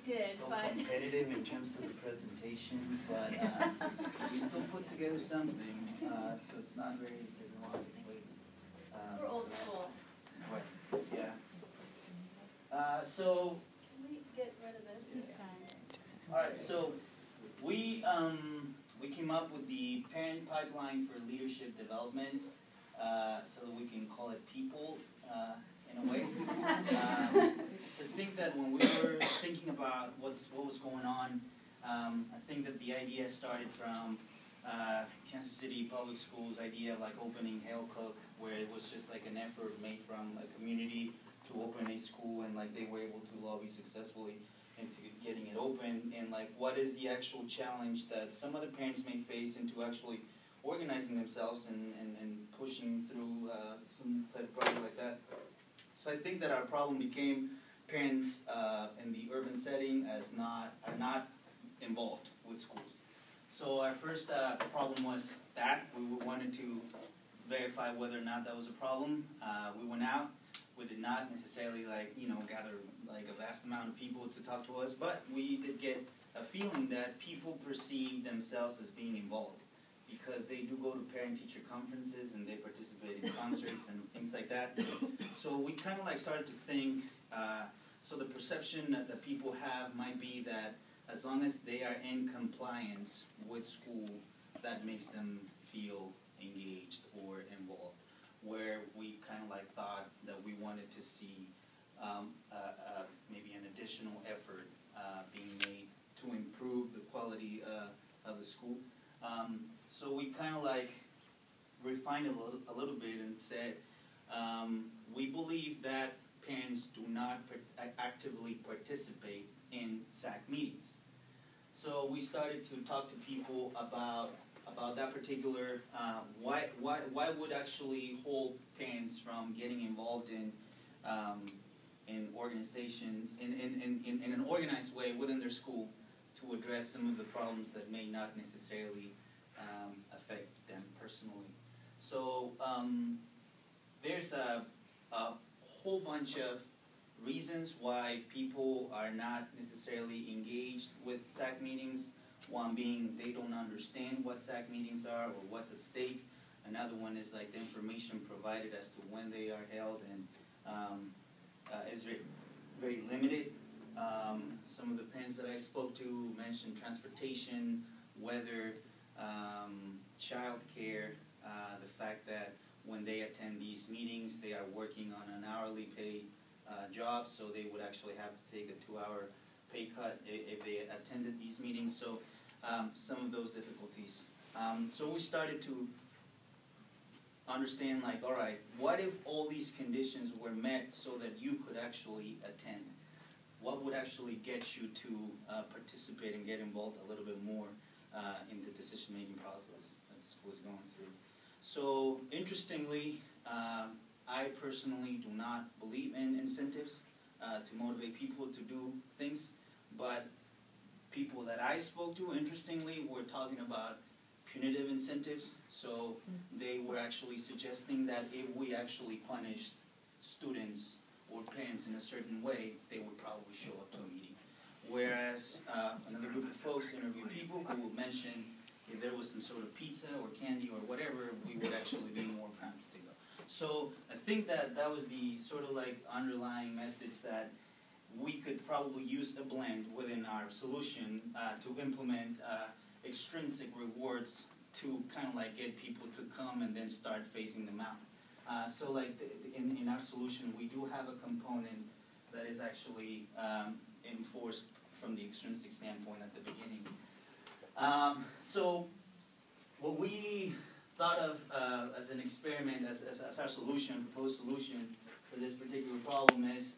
did, so but competitive in terms of the presentations, but we still put together something, so it's not very technologically. we're old school. Right. Yeah. So. Can we get rid of this? All right. So we came up with the parent pipeline for leadership development, so that we can call it people in a way. So I think that when we were thinking about what was going on, I think that the idea started from Kansas City Public Schools' idea of like opening Hail Cook, where it was just like an effort made from a community to open a school, and like they were able to lobby successfully into getting it open, and like what is the actual challenge that some other parents may face into actually organizing themselves and pushing through some type of project like that. So I think that our problem became parents in the urban setting are not involved with schools. So our first problem was that we wanted to verify whether or not that was a problem. We went out. We did not necessarily gather like a vast amount of people to talk to us, but we did get a feeling that people perceive themselves as being involved because they do go to parent-teacher conferences and they participate in concerts and things like that. So we kind of like started to think, so the perception that people have might be that as long as they are in compliance with school, that makes them feel engaged or involved. Where we kind of like thought that we wanted to see maybe an additional effort being made to improve the quality of the school. So we kind of like refined it a little bit and said we believe that parents do not actively participate in SAC meetings. So we started to talk to people about that particular, why would actually hold parents from getting involved in organizations, in an organized way within their school to address some of the problems that may not necessarily affect them personally. So there's a whole bunch of reasons why people are not necessarily engaged with SAC meetings. One being they don't understand what SAC meetings are or what's at stake. Another one is like the information provided as to when they are held and is very, very limited. Some of the parents that I spoke to mentioned transportation, weather, child care, the fact that when they attend these meetings they are working on an hourly paid job, so they would actually have to take a 2-hour pay cut if they attended these meetings. So some of those difficulties. So we started to understand, like, all right, what if all these conditions were met so that you could actually attend? What would actually get you to participate and get involved a little bit more in the decision-making process that the school is going through? So interestingly, I personally do not believe in incentives to motivate people to do things, but people that I spoke to, interestingly, were talking about punitive incentives. So they were actually suggesting that if we actually punished students or parents in a certain way, they would probably show up to a meeting. Whereas another group of folks interviewed people who would mention if there was some sort of pizza or candy or whatever, we would actually be more prompt to go. So I think that that was the sort of like underlying message that we could probably use a blend within our solution to implement extrinsic rewards to kind of like get people to come and then start phasing them out. So like in our solution, we do have a component that is actually enforced from the extrinsic standpoint at the beginning. So what we thought of as an experiment, as our solution, proposed solution for this particular problem is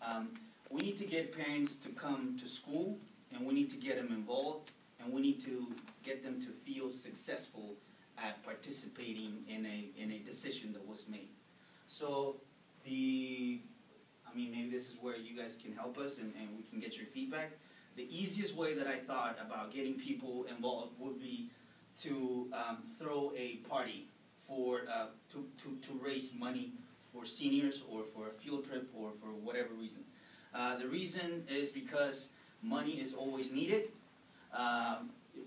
we need to get parents to come to school, and we need to get them involved, and we need to get them to feel successful at participating in a decision that was made. So maybe this is where you guys can help us and we can get your feedback. The easiest way that I thought about getting people involved would be to throw a party for to raise money for seniors or for a field trip or for whatever reason. The reason is because money is always needed.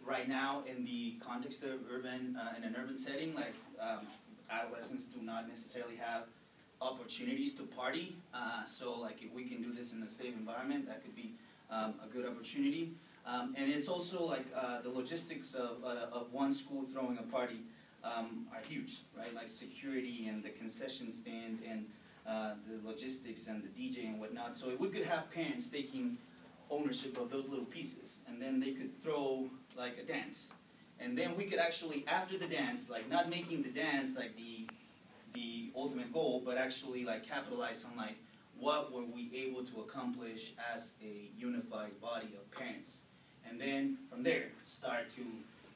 Right now, in the context of in an urban setting, like adolescents do not necessarily have opportunities to party. So like if we can do this in a safe environment, that could be a good opportunity. And it's also like the logistics of one school throwing a party are huge, right? Like security and the concession stand and the logistics and the DJ and whatnot. So if we could have parents taking ownership of those little pieces, and then they could throw like a dance, and then we could actually, after the dance, like not making the dance like the ultimate goal, but actually like capitalize on like what were we able to accomplish as a unified body of parents, and then from there start to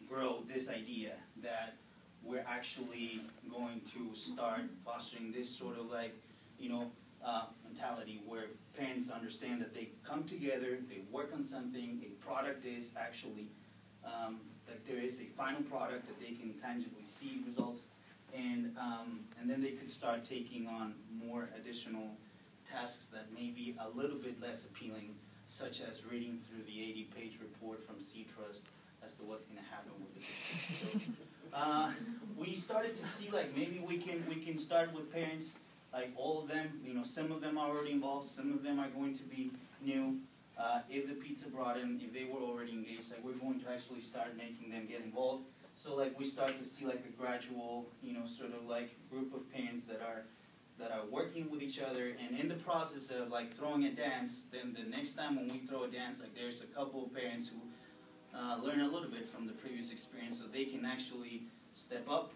grow this idea that we're actually going to start fostering this sort of like, you know, mentality where parents understand that they come together, they work on something, a product is actually, like there is a final product that they can tangibly see results, and then they could start taking on more additional tasks that may be a little bit less appealing, such as reading through the 80-page report from C-Trust as to what's going to happen with the district. So, we started to see like maybe we can start with parents. Like all of them, you know, some of them are already involved, some of them are going to be new. If the pizza brought in, if they were already engaged, like we're going to actually start making them get involved. So like we start to see like a gradual, you know, sort of like group of parents that are working with each other, and in the process of like throwing a dance, then the next time when we throw a dance, like there's a couple of parents who learn a little bit from the previous experience, so they can actually step up,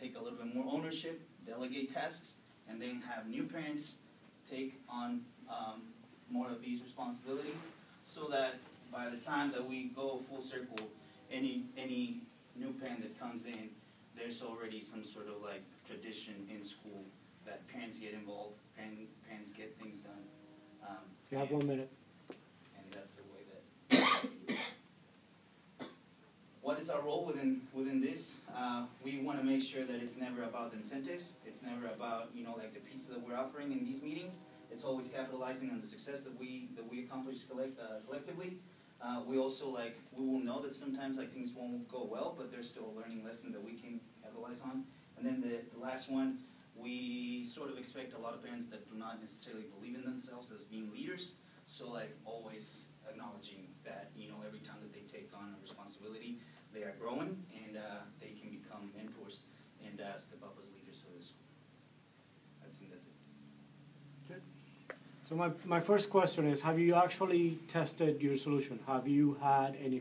take a little bit more ownership, delegate tasks, and then have new parents take on more of these responsibilities, so that by the time that we go full circle, any new parent that comes in, there's already some sort of like tradition in school that parents get involved, parents get things done. You have 1 minute. And that's the way that. What is our role within this? We want to make sure that it's never about incentives. It's never about, you know, like the pizza that we're offering in these meetings. It's always capitalizing on the success that we accomplish collectively. We also we will know that sometimes like things won't go well, but there's still a learning lesson that we can capitalize on. And then the last one, we sort of expect a lot of parents that do not necessarily believe in themselves as being leaders. So like always acknowledging that, you know, every time that they take on a responsibility, they are growing, and they can become mentors and step up as leaders for the school. I think that's it. Good. So my first question is, have you actually tested your solution? Have you had any